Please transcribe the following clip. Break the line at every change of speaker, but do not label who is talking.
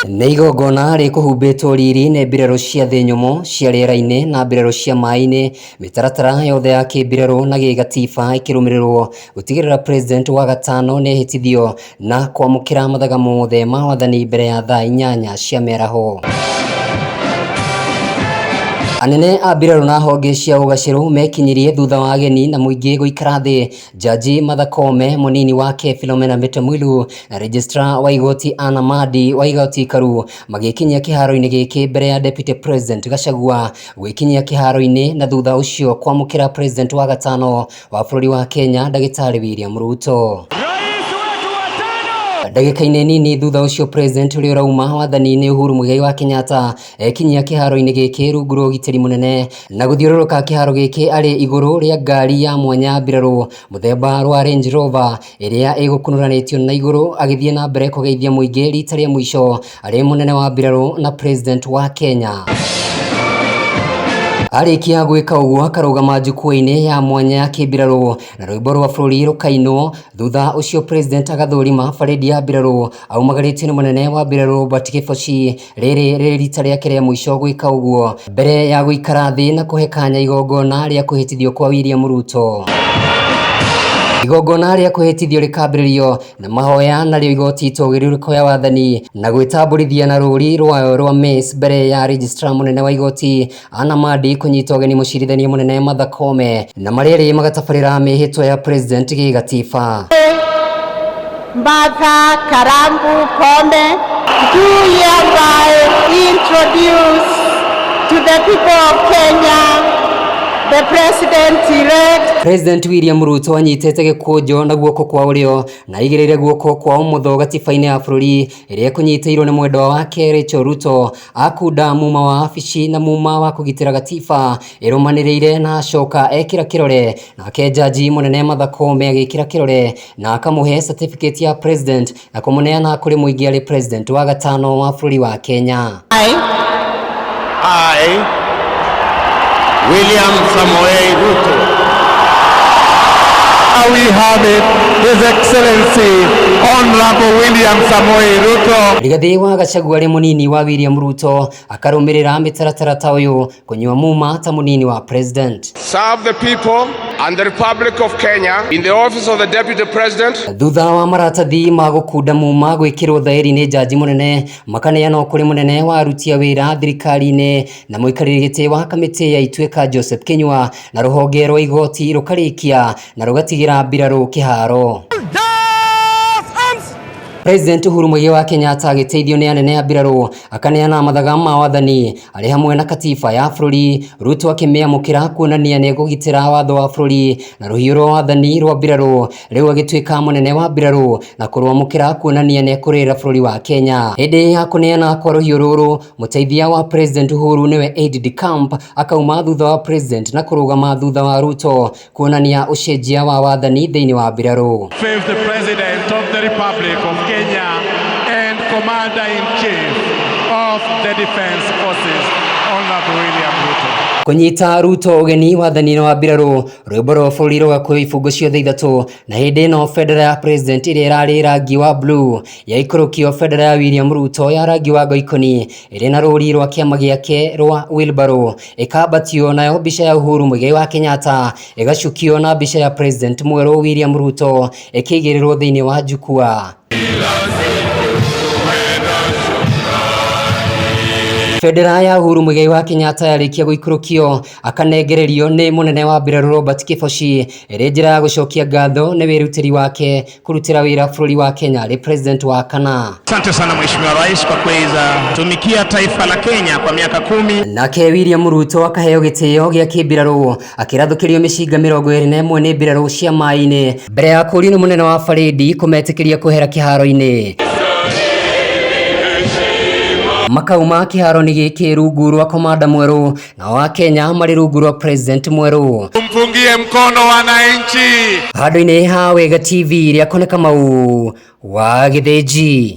Nĩ igongona rĩkũhumbĩtwo riri nĩ mbirarũ cia thĩ nyũmũ cia rĩera-inĩ na mbirarũ cia maĩ-inĩ, mĩtaratara yothe ya kĩmbirarũ na gĩgatiba ĩkĩrũmĩrĩrwo gũtigĩrĩra president wa gatano nĩ ehĩtithio na kwamũkĩra mathaga mothe ma wathani mbere ya thaa 8 cia mĩaraho. Anene a mbirarũ na honge cia ũgacĩru mekinyirie thutha wa ageni na mũingĩ gũikara thĩ Jaji Martha Koome, mũnini wake Philomena Mwilu na registrar wa igoti Anna Madi wa igoti Karu magĩkinyia kĩharo-inĩ gĩkĩ mbere ya Deputy President Gachagua gwĩkinyia kĩharo-inĩ na thutha ũcio kwamũkĩra president wa gatano wa bũrũri wa Kenya Ndagĩtarĩ William Ruto. Ndagĩka-inĩ nini thutha ũcio president ũrĩa ũrauma wathani-inĩ Uhuru Muigai wa Kenyatta ekinyia kĩharo-inĩ gĩkĩ rungu rwa ũgitĩri mũnene na gũthiũrũrũka kĩharo gĩkĩ arĩ igũrũ rĩa ngari ya mwanya mbirarũ mũthemba wa Range Rover ĩrĩa ĩgũkũnũranĩtio na igũrũ, agĩthiĩ na mbere kũgeithia mũingĩ rita rĩa mũico arĩ mũnene wa mbirarũ na president wa Kenya. Arĩkia gwĩka ũguo akarũgama njukua-inĩ ya mwanya ya kĩmbirarũ na rwĩmbo rwa bũrũri rũkainwo. Thutha ũcio president agathũrima barĩndi ya mbirarũ aumagarĩtio nĩ mũnene wa mbirarũ Robert Kĩbochi, rĩrĩ rĩ rita rĩake rĩa mũico gwĩka ũguo mbere ya gũikara thĩ na kũhe kanya igongona rĩa kũhĩtithio kwa William Ruto. Igongona rĩa kũhĩtithio rĩkambĩrĩrio na mahoya narĩo igoti itũgĩrĩrĩko ya wathani na gwĩtambũrithia na rũri rwayo rwa Mace mbere ya registrar mũnene wa igoti Anna Madi kũnyita ũgeni mũcirithania mũnene Martha Koome na marĩrĩ magatabarĩra mĩhĩtwa ya president gĩgatiba.
Martha Karambu Koome, do hereby introduce to the people of Kenya the president-elect.
President William Ruto anyitete gĩkũnjo na guoko kwa ũrĩo na igĩrĩire guoko kwa ũmotho gatiba-inĩ ya bũrũri ĩrĩa kũnyitĩirwo nĩ mwendwa wake Rachel Ruto, akunda muma wa wabici na muma wa kũgitĩra gatiba ĩrũmanĩrĩire na acoka ekĩra kĩrore, nake jaji mũnene Martha Koome agĩkĩra kĩrore na akamũhe certificate ya president na kũmũneana kũrĩ mũingĩ arĩ president wa gatano wa bũrũri wa Kenya.
William Samoei Ruto. We have it, His Excellency Honorable William Samoei Ruto.
Rigathi wa Gachagua arĩ mũnini wa William Ruto akarũmĩrĩra mĩtaratara ta ũyũ kũnyua muma ta mũnini wa president.
Serve the people and the Republic of Kenya in the office of the Deputy President.
Thutha wa maratathi ma gũkunda muma gwĩkĩrwo thaĩri nĩ jaji mũnene makaneanwo kũrĩ mũnene wa aruti a wĩra thirikari-inĩ na mũikarĩri gĩtĩ wa kamĩtĩ ya Ituĩka Joseph Kinyua na rũhonge rwa igoti rũkarĩkia na rũgatigĩra mbirarũ kĩharo. President Uhuru Muigai wa Kenyatta agĩteithio nĩ anene a mbirarũ akaneana mathaga ma wathani arĩ hamwe na katiba ya bũrũri. Ruto akĩmĩamũkĩra kuonania nĩ gũgitĩra watho wa bũrũri na rũhiũ rwa wathani rwa mbirarũ, rĩu agĩtuĩka mũnene wa mbirarũ na kũrwamũkĩra kuonania nĩ ekũrĩra bũrũri wa Kenya. Hĩndĩ ya kũneana kwa rũhiũ rũrũ, mũteithia wa president Uhuru nĩwe Aide de Camp akauma thutha wa president na kũrũgama thutha wa Ruto kuonania ũcenjia wa wathani thĩinĩ wa mbirarũ.
The President of the Republic of Kenya and Commander-in-Chief of the Defense Forces, Honorable William Ruto.
Kũnyita Ruto ũgeni wathani-inĩ wa mbirarũ, rwĩmbo rwa bũrũri rũgakuo ibungo ciothe ithatũ, na hĩndĩ ĩno bendera ya president ĩrĩa ĩrarĩ rangi wa blue yaikũrũkio bendera ya William Ruto ya rangi wa ngoikoni ĩrĩ na rũri rwa kĩama gĩake rwa wheelbarrow ĩkambatio, nayo mbica ya Uhuru Muigai wa Kenyatta ĩgacukio na mbica ya president mwerũ William Ruto ĩkĩigĩrĩrwo thĩinĩ wa njukua. Bendera ya Uhuru Muigai wa Kenyatta yarĩkia gũikũrũkio akanengererio nĩ mũnene wa mbirarũ Robert Kĩbochi, ĩrĩ njĩra ya gũcokia ngatho nĩ wĩrutĩri wake kũrutĩra wĩra bũrũri wa Kenya arĩ president wa kana.
Asante sana Mheshimiwa Rais kwa kuweza tumikia taifa la Kenya kwa miaka 10.
Nake William Ruto akaheo gĩtĩo gĩa kĩmbirarũ akĩrathũkĩrio mĩcinga 21 nĩ mbirarũ cia maĩ-inĩ mbere ya kũrio nĩ mũnene wa barĩndi kũmetĩkĩria kwehera kĩharo-inĩ. Makauma kĩharo-inĩ gĩkĩ rungu rwa komanda mwerũ na wa Kenya marĩ rungu rwa president mwerũ.
Mpungie mkono wananchi.
Handũ-inĩ ha Wega TV rĩa Kone Kamau wa Gĩthĩnji.